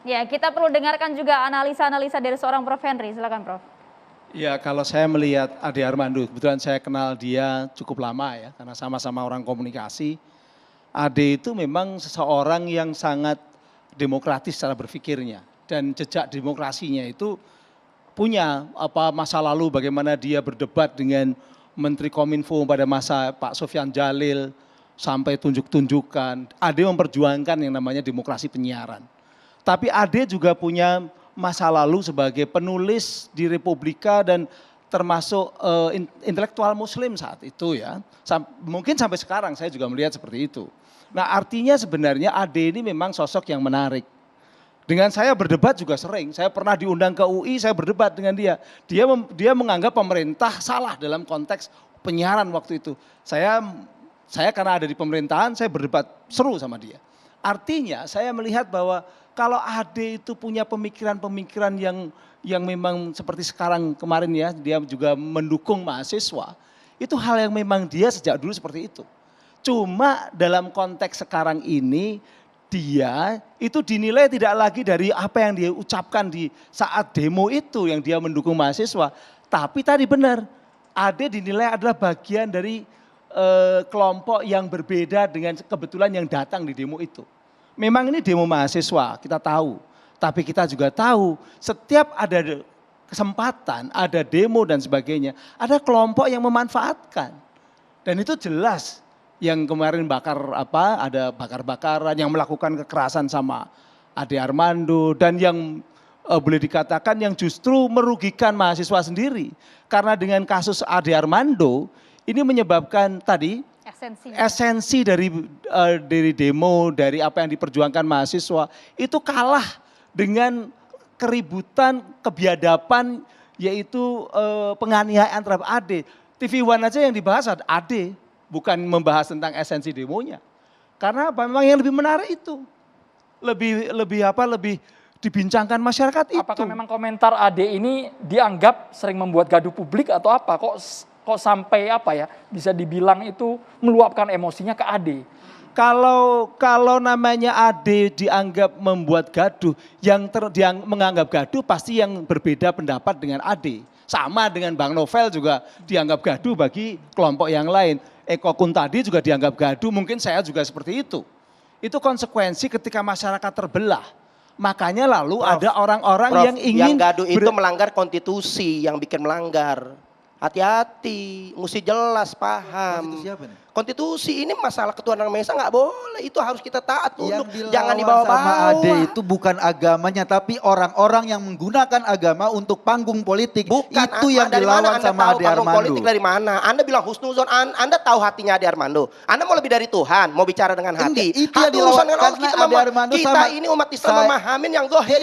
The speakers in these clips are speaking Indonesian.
Ya, kita perlu dengarkan juga analisa-analisa dari seorang Prof. Henry, silakan Prof. Ya, kalau saya melihat Ade Armando, kebetulan saya kenal dia cukup lama ya, karena sama-sama orang komunikasi. Ade itu memang seseorang yang sangat demokratis secara berpikirnya, dan jejak demokrasinya itu punya masa lalu bagaimana dia berdebat dengan Menteri Kominfo pada masa Pak Sofyan Jalil sampai tunjuk-tunjukkan. Ade memperjuangkan yang namanya demokrasi penyiaran. Tapi Ade juga punya masa lalu sebagai penulis di Republika dan termasuk intelektual muslim saat itu ya. Mungkin sampai sekarang saya juga melihat seperti itu. Nah artinya sebenarnya Ade ini memang sosok yang menarik. Dengan saya berdebat juga sering, saya pernah diundang ke UI, saya berdebat dengan dia. Dia menganggap pemerintah salah dalam konteks penyiaran waktu itu. Saya karena ada di pemerintahan, saya berdebat seru sama dia. Artinya saya melihat bahwa kalau Ade itu punya pemikiran-pemikiran yang memang seperti sekarang kemarin ya, dia juga mendukung mahasiswa. Itu hal yang memang dia sejak dulu seperti itu. Cuma dalam konteks sekarang ini, dia itu dinilai tidak lagi dari apa yang dia ucapkan di saat demo itu yang dia mendukung mahasiswa. Tapi tadi benar, Ade dinilai adalah bagian dari kelompok yang berbeda dengan kebetulan yang datang di demo itu. Memang ini demo mahasiswa, kita tahu. Tapi kita juga tahu setiap ada kesempatan, ada demo dan sebagainya, ada kelompok yang memanfaatkan. Dan itu jelas yang kemarin ada bakar-bakaran, yang melakukan kekerasan sama Ade Armando, dan yang boleh dikatakan yang justru merugikan mahasiswa sendiri. Karena dengan kasus Ade Armando, ini menyebabkan tadi esensi dari demo, dari apa yang diperjuangkan mahasiswa, itu kalah dengan keributan, kebiadaban, yaitu penganiayaan terhadap Ade. TV One aja yang dibahas Ade, bukan membahas tentang esensi demonya. Karena apa? Memang yang lebih menarik itu. Lebih dibincangkan masyarakat itu. Apakah memang komentar Ade ini dianggap sering membuat gaduh publik atau apa? Kok sampai bisa dibilang itu meluapkan emosinya ke Ade? Kalau namanya Ade dianggap membuat gaduh, yang menganggap gaduh pasti yang berbeda pendapat dengan Ade. Sama dengan Bang Novel juga dianggap gaduh bagi kelompok yang lain. Eko Kuntadi juga dianggap gaduh, mungkin saya juga seperti itu. Itu konsekuensi ketika masyarakat terbelah. Makanya lalu ada orang-orang yang ingin... Yang gaduh itu melanggar konstitusi, yang bikin melanggar. Hati-hati, mesti jelas, paham. Konstitusi apa nih? Konstitusi ini masalah ketuhanan Maha Esa nggak boleh, itu harus kita taat dulu. Yang Jangan dilawan dibawa-bawa. sama Ade itu bukan agamanya, tapi orang-orang yang menggunakan agama untuk panggung politik. Bukan, itu yang dilawan sama Ade Armando. Politik dari mana? Anda bilang husnuzon, Anda tahu hatinya Ade Armando. Anda mau lebih dari Tuhan, mau bicara dengan hati. Itu yang dilawan karena Ade Armando kita ini umat Islam memahamin yang zahir,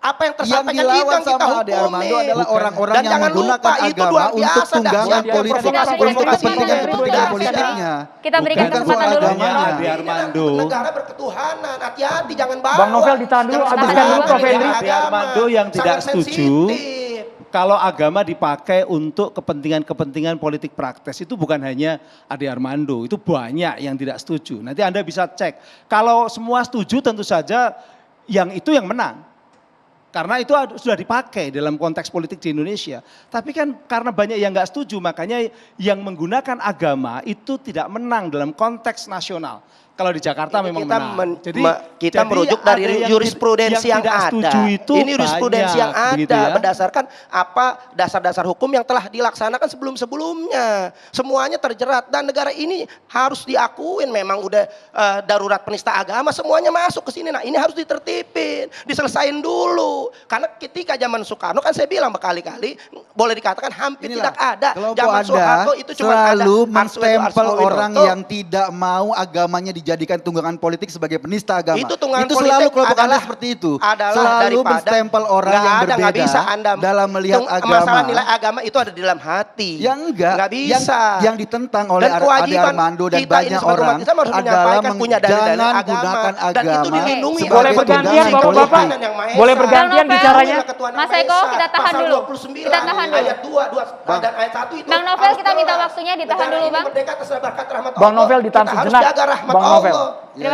apa yang tersampaikan itu yang kita hukumin. Ade Armando adalah orang-orang yang jangan menggunakan lupa, itu agama luar untuk biasa tunggangan dahsyatnya politik, provokasi untuk kepentingan politiknya. Kita berikan Bukan kesempatan soal dulu. agamanya. Ade Armando. Negara berketuhanan, hati-hati jangan bawa. Bang Novel ditahan dulu, habiskan dulu Prof. Henry. Ade Armando yang tidak setuju kalau agama dipakai untuk kepentingan politik praktis, itu bukan hanya Ade Armando, itu banyak yang tidak setuju. Nanti Anda bisa cek. Kalau semua setuju tentu saja yang itu yang menang. Karena itu sudah dipakai dalam konteks politik di Indonesia. Tapi kan karena banyak yang nggak setuju, makanya yang menggunakan agama itu tidak menang dalam konteks nasional. Kalau di Jakarta ini memang kita menang. Kita merujuk dari jurisprudensi yang ada. Ini jurisprudensi yang ada berdasarkan apa dasar-dasar hukum yang telah dilaksanakan sebelum-sebelumnya. Semuanya terjerat dan negara ini harus diakuin memang udah darurat penista agama, semuanya masuk ke sini. Nah, ini harus ditertibin, diselesain dulu. Karena ketika zaman Soekarno kan saya bilang berkali-kali boleh dikatakan hampir tidak ada. Kelompok Zaman Soeharto itu cuma selalu ada menstempel orang yang tidak mau agamanya dijadikan tunggangan politik sebagai penista agama. Itu tunggangan itu selalu politik kelompok Anda adalah- seperti itu. adalah Selalu daripada- menstempel orang yang nggak berbeda bisa Anda dalam melihat agama. Masalah nilai agama itu ada di dalam hati. Yang enggak, Nggak bisa. Yang ditentang oleh Dan Ade kewajiban Armando dan kita ini banyak sebagai umat orang Islam harus adalah menyampaikan punya dalil-dalil jangan agama. gunakan Dan itu agama dilindungi sebagai Boleh bergantian tunggangan Bapak-Bapak? politik. Boleh bergantian Bang Novel. bicaranya? Mas Eko, kita tahan dulu. Kita tahan dulu. Ayat 2 dan ayat 1 itu. Bang Novel, harus kita minta jelas. waktunya ditahan Negara dulu, ini Bang. merdeka atas berkat rahmat Bang Allah. Novel ditahan Kita harus sejenak. jaga rahmat Bang Novel. Allah.